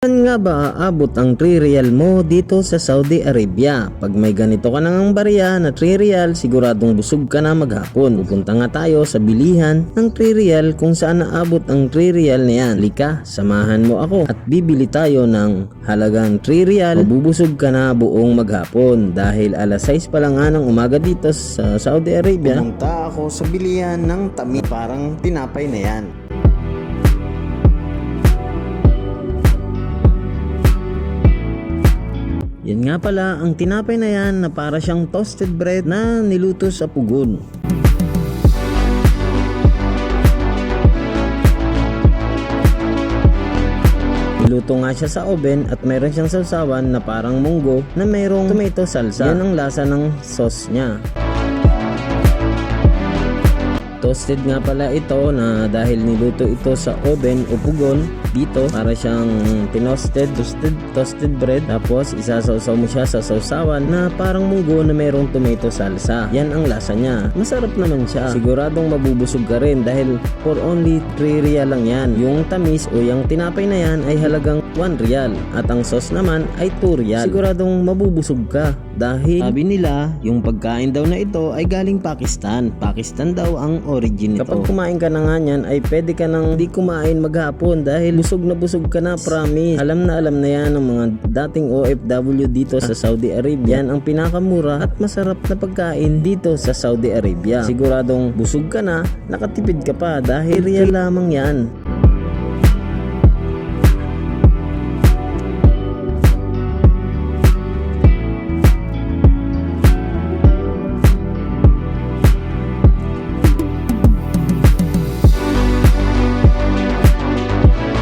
Saan nga ba aabot ang 3 real mo dito sa Saudi Arabia? Pag may ganito ka nang barya na 3 real, siguradong busog ka na maghapon. Pupunta nga tayo sa bilihan ng 3 real kung saan naabot ang 3 real na yan. Lika, samahan mo ako at bibili tayo ng halagang 3 real. Mabubusog ka na buong maghapon dahil alas 6 pa lang nga ng umaga dito sa Saudi Arabia. Pumunta ako sa bilihan ng tamis, parang tinapay na yan. Yan nga pala ang tinapay na yan na para siyang toasted bread na niluto sa pugon. Niluto nga siya sa oven at mayroon siyang sausawan na parang munggo na mayroong tomato salsa. Yan ang lasa ng sauce niya. Toasted nga pala ito na dahil niluto ito sa oven o pugon dito para siyang toasted bread, tapos isasawsaw mo siya sa sausawan na parang munggo na mayroong tomato salsa. Yan ang lasa niya. Masarap naman siya. Siguradong mabubusog ka rin dahil for only 3 real lang yan. Yung tamis o yung tinapay na yan ay halagang 1 real at ang sauce naman ay 2 real. Siguradong mabubusog ka dahil sabi nila yung pagkain daw na ito ay galing Pakistan. Pakistan daw ang origin nito. Kapag kumain ka na nga yan ay pwede ka nang di kumain maghapon dahil busog ka na, promise. Alam na yan ng mga dating OFW dito sa Saudi Arabia. Yan ang pinakamura at masarap na pagkain dito sa Saudi Arabia. Siguradong busog ka na, nakatipid ka pa dahil real lamang yan.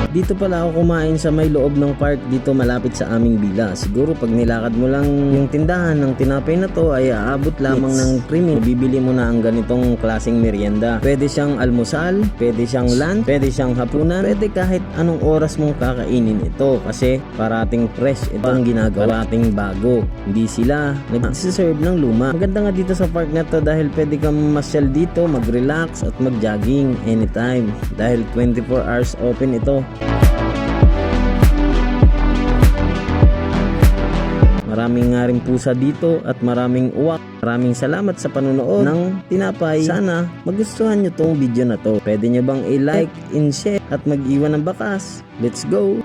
Dito pala ako kumain sa may loob ng park dito malapit sa aming bila. Siguro pag nilakad mo lang yung tindahan ng tinapay na to ay aabot lamang ng 3 minutes. Bibili mo na ang ganitong klaseng merienda. Pwede siyang almusal, pwede siyang lunch, pwede siyang hapunan, pwede kahit anong oras mong kakainin ito kasi parating fresh itong ginagawa, parating bago. Hindi sila nag-serve ng luma. Maganda nga dito sa park na to dahil pwede kang masyal dito, mag-relax at mag-jogging anytime dahil 24 hours open ito. Maraming nga rin pusa dito at maraming uwak. Maraming salamat sa panonood ng tinapay. Sana magustuhan nyo tong video na to. Pwede nyo bang i-like and share at mag-iwan ng bakas? Let's go!